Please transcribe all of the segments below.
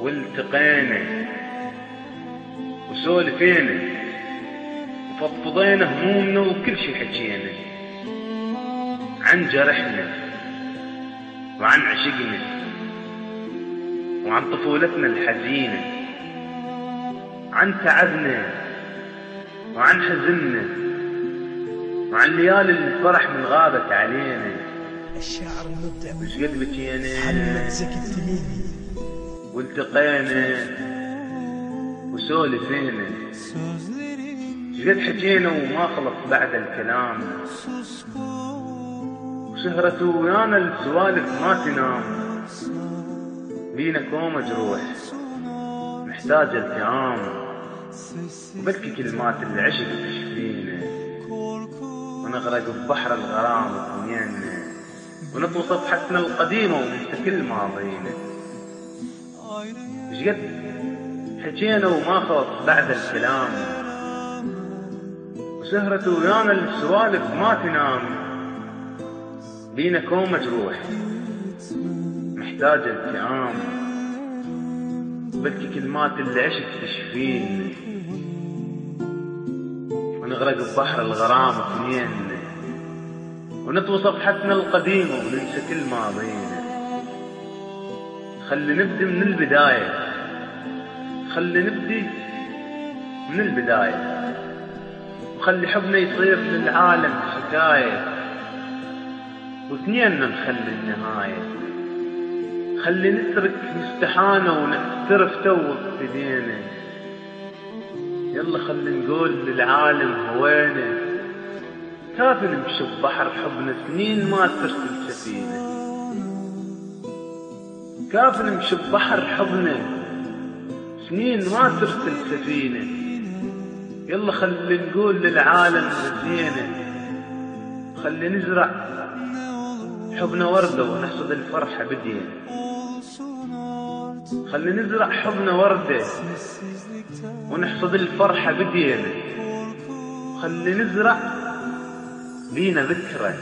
والتقينا وسولفينا وفضفضينا همومنا وكل شي حكينا عن جرحنا وعن عشقنا وعن طفولتنا الحزينة، عن تعبنا وعن حزننا وعن ليالي الفرح من غابت علينا. الشاعر المبدع وش قد بكينا محمد زكي التميمي، والتقينا وسولفينا، وش قد حكينا وما خلص بعد الكلام، وسهرت ويانا السوالف ما تنام، بينا كومة جروح محتاجة التئام، وبكي كلمات العشق تشفينا، ونغرق ببحر الغرام وثنينا، ونطوي صفحتنا القديمة وننسى كل ماضينا. وش قد حكينا وما خلص بعد الكلام، وسهرت ويانا السوالف ما تنام، بينا كومة جروح محتاجة التئام، بكي كلمات العشق تشفينا، ونغرق ببحر الغرام اثنين، ونطوي صفحتنا القديمة وننسى كل ماضينا. خلي نبدي من البداية، خلي نبدي من البداية، وخلي حبنا يصير للعالم حكاية، واثنيننا نخلي النهاية. خلي نترك مستحانة ونعترف تو ابتدينا، يلا خلي نقول للعالم هوينا، كافي نمشي ببحر حبنا سنين ما ترسل سفينة، كافي نمشي ببحر حبنا سنين ما ترسل سفينة، يلا خلي نقول للعالم زينة، خلي نزرع حبنا وردة ونحصد الفرحة بدينا، خلي نزرع حبنا وردة ونحصد الفرحة بدينا، خلي نزرع بينا ذكرى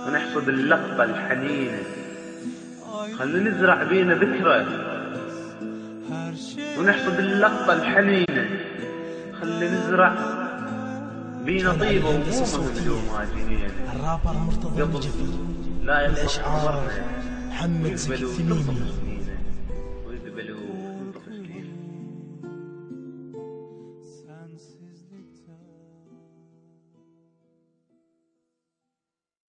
ونحصد اللقطة الحنينة، خلي نزرع بينا ذكرى ونحصد اللقطة الحنينة، خلي نزرع بينا طيبة ومو مهملومة جنينة. الرابر مرتضى النجفي، لا الأشعار محمد زكي التميمي.